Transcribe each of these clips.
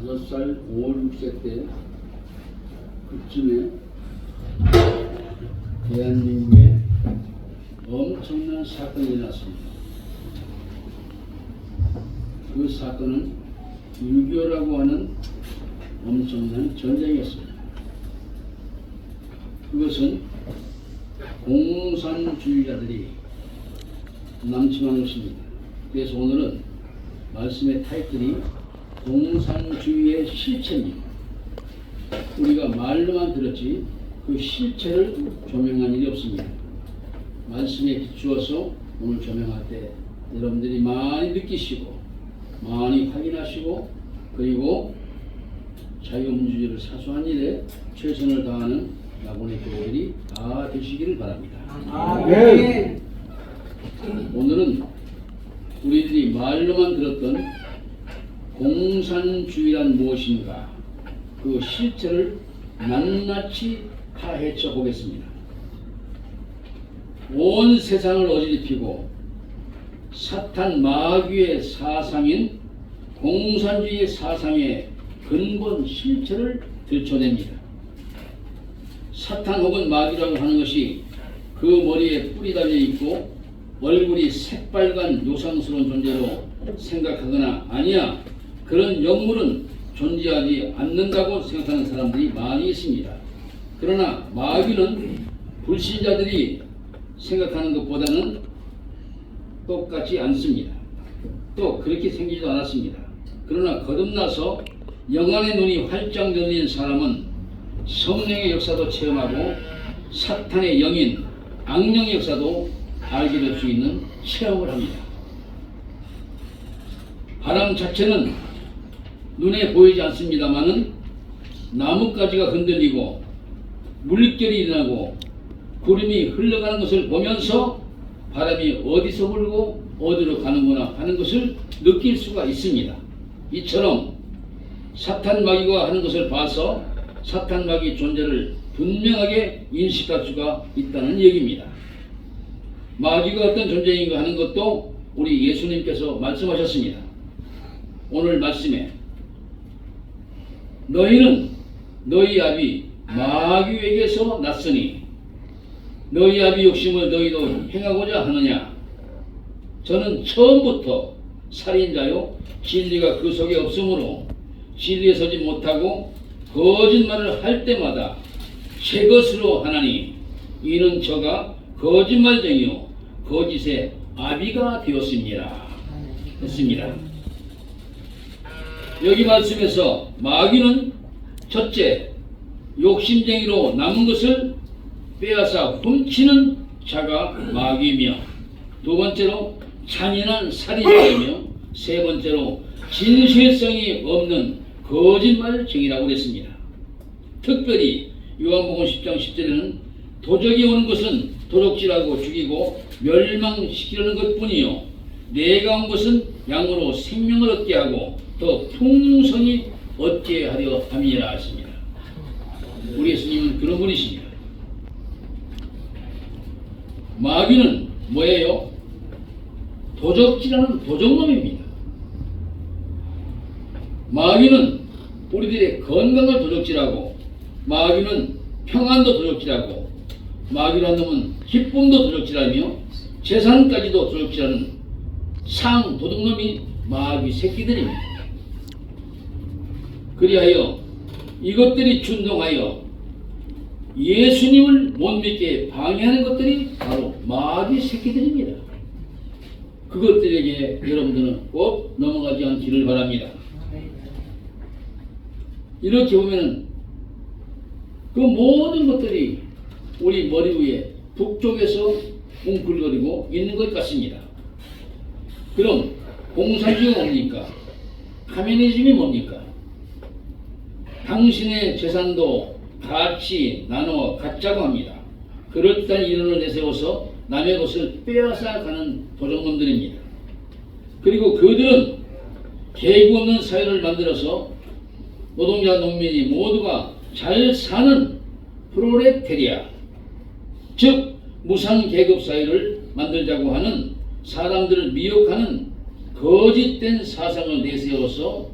5살, 5, 6세 때 그쯤에 대한민국에 엄청난 사건이 일어났습니다. 그 사건은 6.25라고 하는 엄청난 전쟁이었습니다. 그것은 공산주의자들이 남침한 것입니다. 그래서 오늘은 말씀의 타이틀이 공산주의의 실체입니다. 우리가 말로만 들었지 그 실체를 조명한 일이 없습니다. 말씀에 비추어서 오늘 조명할 때 여러분들이 많이 느끼시고 많이 확인하시고 그리고 자유민주주의를 사수한 일에 최선을 다하는 여러분의 교회들이 다 되시기를 바랍니다. 네. 오늘은 우리들이 말로만 들었던 공산주의란 무엇인가 그 실체를 낱낱이 파헤쳐 보겠습니다. 온 세상을 어지럽히고 사탄 마귀의 사상인 공산주의 사상의 근본 실체를 들춰냅니다. 사탄 혹은 마귀라고 하는 것이 그 머리에 뿔이 달려 있고 얼굴이 새빨간 요상스러운 존재로 생각하거나 아니야 그런 영물은 존재하지 않는다고 생각하는 사람들이 많이 있습니다. 그러나 마귀는 불신자들이 생각하는 것보다는 똑같지 않습니다. 또 그렇게 생기지도 않았습니다. 그러나 거듭나서 영안의 눈이 활짝 열린 사람은 성령의 역사도 체험하고 사탄의 영인 악령의 역사도 알게 될 수 있는 체험을 합니다. 바람 자체는 눈에 보이지 않습니다마는 나뭇가지가 흔들리고 물결이 일어나고 구름이 흘러가는 것을 보면서 바람이 어디서 불고 어디로 가는구나 하는 것을 느낄 수가 있습니다. 이처럼 사탄 마귀가 하는 것을 봐서 사탄 마귀 존재를 분명하게 인식할 수가 있다는 얘기입니다. 마귀가 어떤 존재인가 하는 것도 우리 예수님께서 말씀하셨습니다. 오늘 말씀에 너희는 너희 아비 마귀에게서 났으니 너희 아비 욕심을 너희도 행하고자 하느냐. 저는 처음부터 살인자요 진리가 그 속에 없으므로 진리에 서지 못하고 거짓말을 할 때마다 제 것으로 하나니 이는 저가 거짓말쟁이요 거짓의 아비가 되었습니다. 했습니다. 여기 말씀에서 마귀는 첫째 욕심쟁이로 남은 것을 빼앗아 훔치는 자가 마귀이며 두 번째로 잔인한 살인자이며 세 번째로 진실성이 없는 거짓말쟁이라고 그랬습니다. 특별히 요한복음 10장 10절에는 도적이 오는 것은 도둑질하고 죽이고 멸망시키려는 것뿐이요 내가 온 것은 양으로 생명을 얻게 하고 더 풍성히 얻게 하려 함이라 하십니다. 우리 예수님은 그런 분이십니다. 마귀는 뭐예요? 도적질하는 도적놈입니다. 마귀는 우리들의 건강을 도적질하고 마귀는 평안도 도적질하고 마귀라는 놈은 기쁨도 도적질하며 재산까지도 도적질하는 상도둑놈이 마귀 새끼들입니다. 그리하여 이것들이 준동하여 예수님을 못 믿게 방해하는 것들이 바로 마귀 새끼들입니다. 그것들에게 여러분들은 꼭 넘어가지 않기를 바랍니다. 이렇게 보면은 그 모든 것들이 우리 머리 위에 북쪽에서 웅크리고 있는 것 같습니다. 그럼 공산주의가 뭡니까? 카메니즘이 뭡니까? 당신의 재산도 같이 나누어 갖자고 합니다. 그럴듯한 이론을 내세워서 남의 것을 빼앗아 가는 도적놈들입니다. 그리고 그들은 계급 없는 사회를 만들어서 노동자 농민이 모두가 잘 사는 프롤레타리아 즉 무상계급 사회를 만들자고 하는 사람들을 미혹하는 거짓된 사상을 내세워서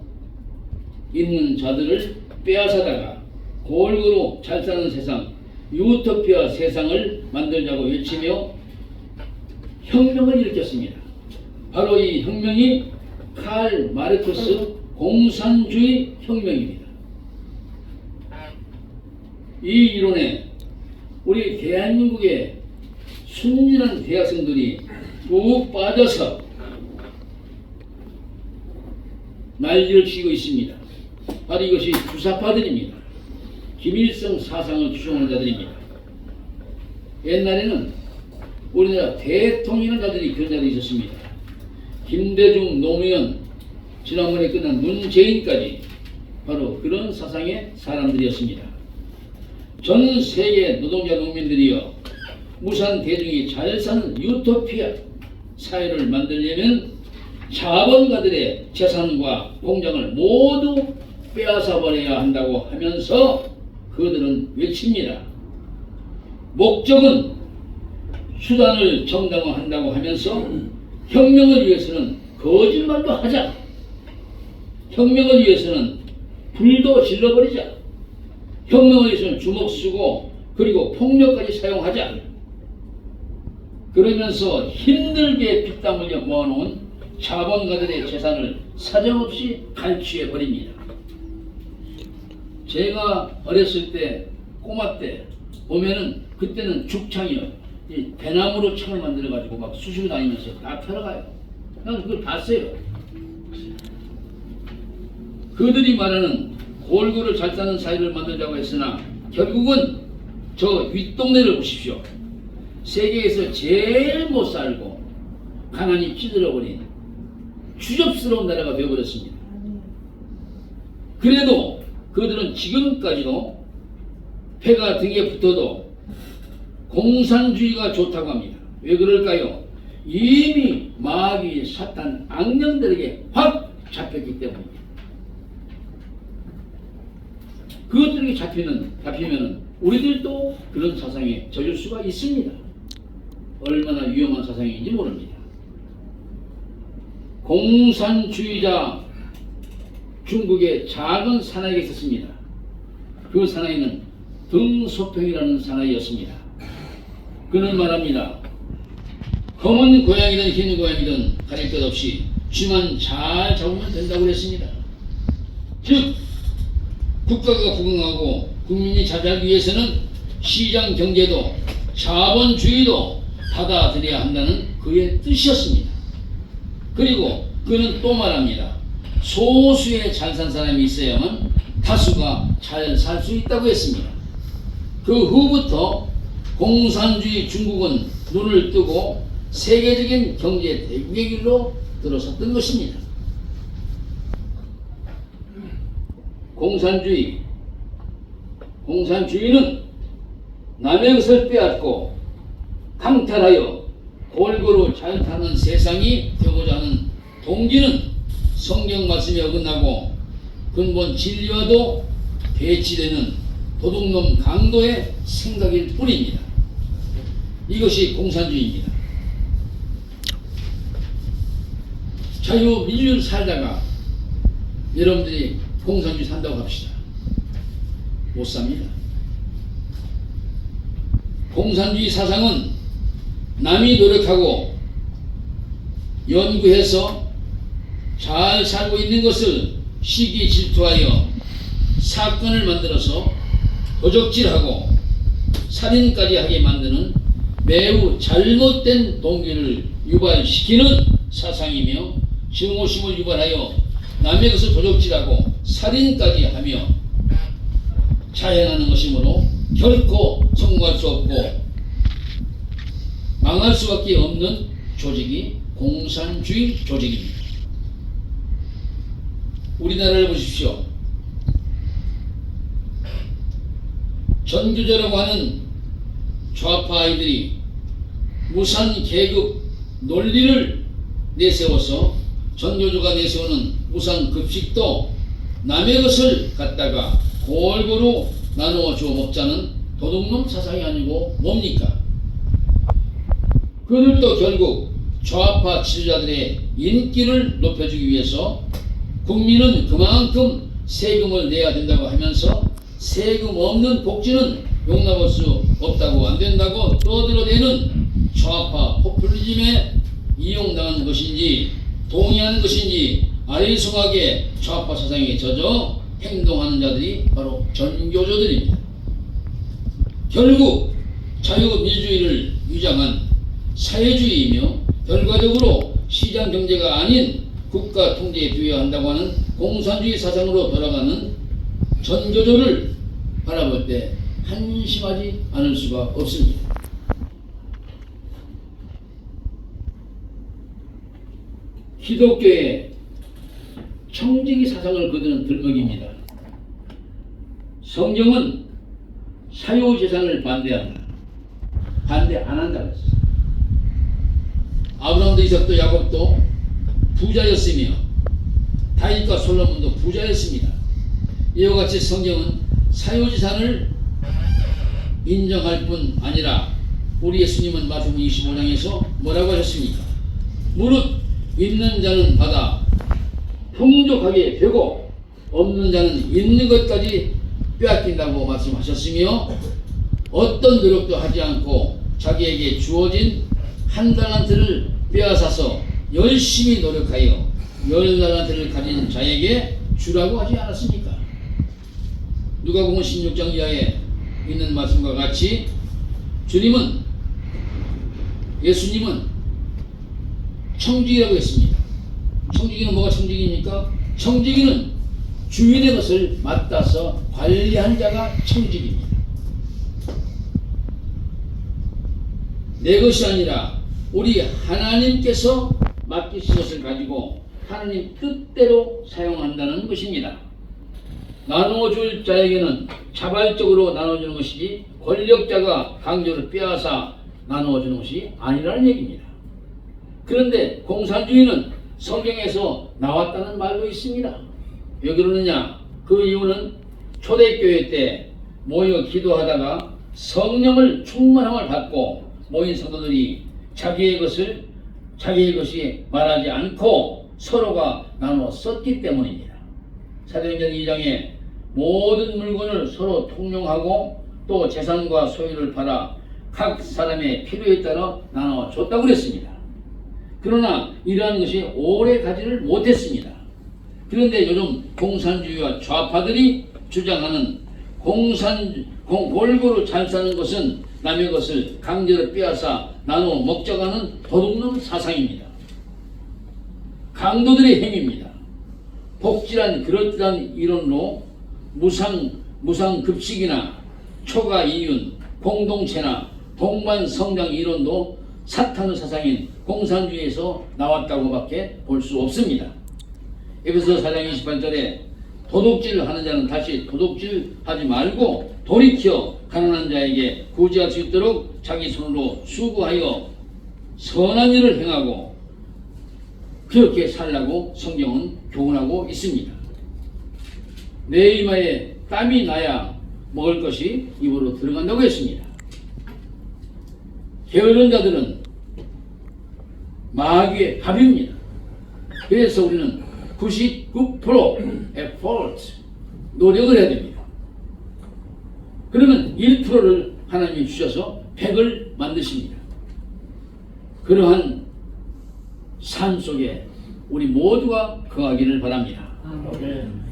있는 자들을 빼앗아다가 골고루 잘 사는 세상, 유토피아 세상을 만들자고 외치며 혁명을 일으켰습니다. 바로 이 혁명이 칼 마르크스 공산주의 혁명입니다. 이 이론에 우리 대한민국의 순진한 대학생들이 푹 빠져서 난리를 치고 있습니다. 바로 이것이 주사파들입니다. 김일성 사상을 추종하는 자들입니다. 옛날에는 우리나라 대통령이라는 자들이 그런 자들이 있었습니다. 김대중, 노무현, 지난번에 끝난 문재인까지 바로 그런 사상의 사람들이었습니다. 전 세계 노동자 농민들이여 무산 대중이 잘 사는 유토피아 사회를 만들려면 자본가들의 재산과 공장을 모두 빼앗아 버려야 한다고 하면서 그들은 외칩니다. 목적은 수단을 정당화한다고 하면서 혁명을 위해서는 거짓말도 하자. 혁명을 위해서는 불도 질러버리자. 혁명을 위해서는 주먹 쓰고 그리고 폭력까지 사용하자. 그러면서 힘들게 피땀 흘려 모아놓은 자본가들의 재산을 사정없이 갈취해 버립니다. 제가 어렸을 때 꼬마 때 보면은 그때는 죽창이요. 이 대나무로 창을 만들어 가지고 막 쑤시고 다니면서 다 펴러가요. 저는 그걸 봤어요. 그들이 말하는 골고루 잘 사는 사회를 만들자고 했으나 결국은 저 윗동네를 보십시오. 세계에서 제일 못 살고 가난이 찌들어버린 추접스러운 나라가 되어버렸습니다. 그래도 그들은 지금까지도 패가 등에 붙어도 공산주의가 좋다고 합니다. 왜 그럴까요? 이미 마귀, 사탄, 악령들에게 확 잡혔기 때문입니다. 그것들에게 잡히면 우리들도 그런 사상에 젖을 수가 있습니다. 얼마나 위험한 사상인지 모릅니다. 공산주의자 중국의 작은 사나이가 있었습니다. 그 사나이는 등소평이라는 사나이였습니다. 그는 말합니다. 검은 고양이든 흰 고양이든 가릴 것 없이 쥐만 잘 잡으면 된다고 그랬습니다. 즉 국가가 부강하고 국민이 잘 살기 위해서는 시장 경제도 자본주의도 받아들여야 한다는 그의 뜻이었습니다. 그리고 그는 또 말합니다. 소수의 잘 산 사람이 있어야만 다수가 잘 살 수 있다고 했습니다. 그 후부터 공산주의 중국은 눈을 뜨고 세계적인 경제 대국의 길로 들어섰던 것입니다. 공산주의는 남의 것을 빼앗고 강탈하여 골고루 잘 사는 세상이 되고자 하는 동기는 성경 말씀에 어긋나고 근본 진리와도 배치되는 도둑놈 강도의 생각일 뿐입니다. 이것이 공산주의입니다. 자유민주주의를 살다가 여러분들이 공산주의 산다고 합시다. 못 삽니다. 공산주의 사상은 남이 노력하고 연구해서 잘 살고 있는 것을 시기 질투하여 사건을 만들어서 도적질하고 살인까지 하게 만드는 매우 잘못된 동기를 유발시키는 사상이며 증오심을 유발하여 남의 것을 도적질하고 살인까지 하며 자행하는 것이므로 결코 성공할 수 없고 망할 수밖에 없는 조직이 공산주의 조직입니다. 우리나라를 보십시오. 전교조라고 하는 좌파 아이들이 무산 계급 논리를 내세워서 전교조가 내세우는 무상 급식도 남의 것을 갖다가 골고루 나누어 주어 먹자는 도둑놈 사상이 아니고 뭡니까? 그들도 결국 좌파 지도자들의 인기를 높여주기 위해서 국민은 그만큼 세금을 내야 된다고 하면서 세금 없는 복지는 용납할 수 없다고 안 된다고 떠들어대는 좌파 포퓰리즘에 이용당하는 것인지 동의하는 것인지 아리송하게 좌파 사상에 젖어 행동하는 자들이 바로 전교조들입니다. 결국 자유민주주의를 주장한 사회주의이며 결과적으로 시장 경제가 아닌 국가 통제에 부여한다고 하는 공산주의 사상으로 돌아가는 전교조를 바라볼 때 한심하지 않을 수가 없습니다. 기독교의 청지기 사상을 거두는 들먹입니다. 성경은 사유재산을 반대한다. 반대 안 한다고 했어요. 아브라함도 이삭도 야곱도 부자였으며 다윗과 솔로몬도 부자였습니다. 이와 같이 성경은 사유재산을 인정할 뿐 아니라 우리 예수님은 마태복음 25장에서 뭐라고 하셨습니까? 무릇 있는 자는 받아 풍족하게 되고 없는 자는 있는 것까지 빼앗긴다고 말씀하셨으며 어떤 노력도 하지 않고 자기에게 주어진 한 달란트를 빼앗아서 열심히 노력하여 10달란트를 가진 자에게 주라고 하지 않았습니까? 누가복음 16장 이하에 있는 말씀과 같이 예수님은 청지기라고 했습니다. 청지기는 뭐가 청지기입니까? 청지기는 주인의 것을 맡아서 관리한 자가 청지기입니다. 내 것이 아니라 우리 하나님께서 맡기신 것을 가지고 하나님 뜻대로 사용한다는 것입니다. 나누어줄 자에게는 자발적으로 나눠주는 것이지 권력자가 강제로 빼앗아 나누어주는 것이 아니라는 얘기입니다. 그런데 공산주의는 성경에서 나왔다는 말도 있습니다. 왜 그러느냐? 그 이유는 초대교회 때 모여 기도하다가 성령을 충만함을 받고 모인 성도들이 자기의 것이 말하지 않고 서로가 나눠 썼기 때문입니다. 사도행전 2장에 모든 물건을 서로 통용하고 또 재산과 소유를 팔아 각 사람의 필요에 따라 나눠 줬다고 그랬습니다. 그러나 이러한 것이 오래 가지를 못했습니다. 그런데 요즘 공산주의와 좌파들이 주장하는 골고루 잘 사는 것은 남의 것을 강제로 빼앗아 나눠 먹자고 하는 도둑놈 사상입니다. 강도들의 행위입니다. 복지란 그럴듯한 이론으로 무상급식이나 초과 이윤, 공동체나 동반 성장 이론도 사탄의 사상인 공산주의에서 나왔다고밖에 볼 수 없습니다. 에베소 4장 28절에 도둑질 하는 자는 다시 도둑질 하지 말고 돌이켜 가난한 자에게 구제할 수 있도록 자기 손으로 수고하여 선한 일을 행하고 그렇게 살라고 성경은 교훈하고 있습니다. 내 이마에 땀이 나야 먹을 것이 입으로 들어간다고 했습니다. 게으른 자들은 마귀의 밥입니다. 그래서 우리는 99% effort, 노력을 해야 됩니다. 그러면 1%를 하나님이 주셔서 100을 만드십니다. 그러한 삶 속에 우리 모두가 거하기를 바랍니다.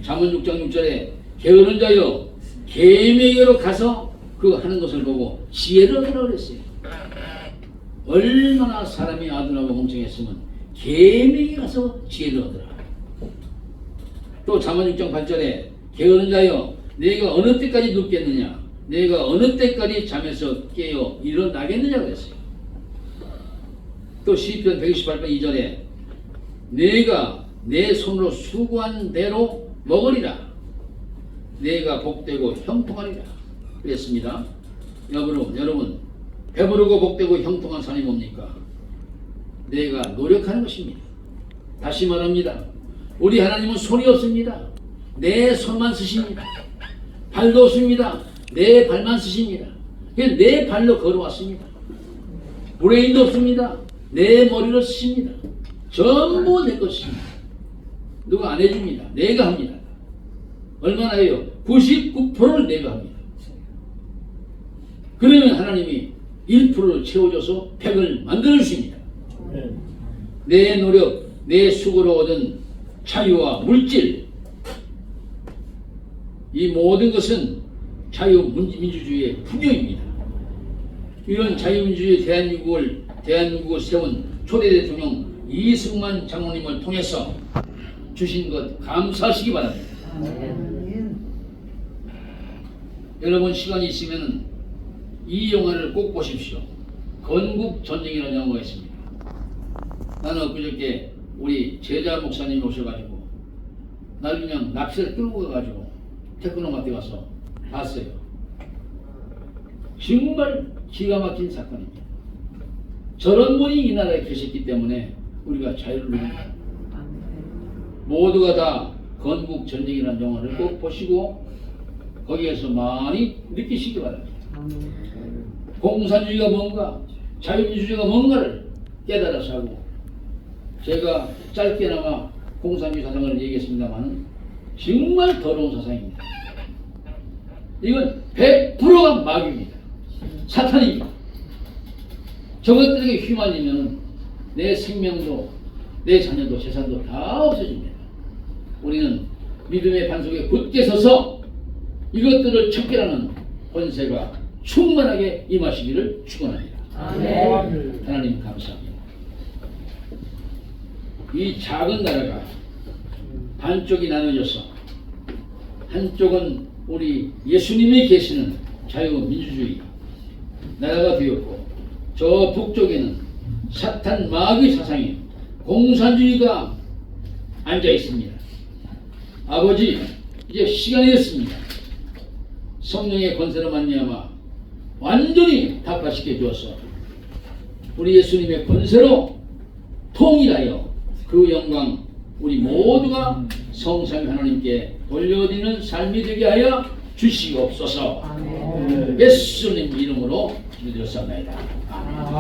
잠언 6장 6절에 게으른 자여 계명에게로 가서 그 하는 것을 보고 지혜를 얻으라고 그랬어요. 얼마나 사람이 아둔하고 멍청했으면 계명에 가서 지혜를 얻으라. 또 잠언 6장 8절에 게으른 자여 내가 어느 때까지 눕겠느냐, 내가 어느 때까지 잠에서 깨어 일어나겠느냐고 했어요. 또 시편 128편 2절에 내가 내 손으로 수고한 대로 먹으리라, 내가 복되고 형통하리라 그랬습니다. 여러분 배부르고 복되고 형통한 삶이 뭡니까? 내가 노력하는 것입니다. 다시 말합니다. 우리 하나님은 손이 없습니다. 내 손만 쓰십니다. 발도 없습니다. 내 발만 쓰십니다. 내 발로 걸어왔습니다. 브레인도 없습니다. 내 머리로 쓰십니다. 전부 내 것입니다. 누가 안 해줍니다. 내가 합니다. 얼마나 해요? 99%를 내려합니다. 그러면 하나님이 1%를 채워줘서 100을 만들어 주십니다. 내 노력, 내 수고로 얻은 자유와 물질, 이 모든 것은 자유민주주의의 풍요입니다. 이런 자유민주주의 대한민국을 세운 초대 대통령 이승만 장로님을 통해서 주신 것 감사하시기 바랍니다. 여러분 시간이 있으면 이 영화를 꼭 보십시오. 건국전쟁이라는 영화가 있습니다. 나는 엊그저께 우리 제자 목사님이 오셔가지고 날 그냥 납치를 끌고 가가지고 테크노마트에 가서 봤어요. 정말 기가 막힌 사건입니다. 저런 분이 이 나라에 계셨기 때문에 우리가 자유를 누립니다. 모두가 다 건국전쟁이라는 영화를 꼭 보시고 거기에서 많이 느끼시기 바랍니다. 공산주의가 뭔가, 자유민주주의가 뭔가를 깨달아서 하고, 제가 짧게나마 공산주의 사상을 얘기했습니다만 정말 더러운 사상입니다. 이건 100%가 마귀입니다. 사탄입니다. 저것들에게 휘말리면 내 생명도 내 자녀도 재산도 다 없어집니다. 우리는 믿음의 반석에 굳게 서서 이것들을 척결하는 권세가 충만하게 임하시기를 축원합니다. 하나님 감사합니다. 이 작은 나라가 반쪽이 나눠져서 한쪽은 우리 예수님이 계시는 자유민주주의 나라가 되었고 저 북쪽에는 사탄 마귀 사상인 공산주의가 앉아 있습니다. 아버지, 이제 시간이 됐습니다. 성령의 권세로 말미암아 완전히 타파시켜 주어서 우리 예수님의 권세로 통일하여 그 영광 우리 모두가 성삼위 하나님께 돌려드리는 삶이 되게 하여 주시옵소서. 예수님 이름으로 기도드렸사옵나이다. 아멘.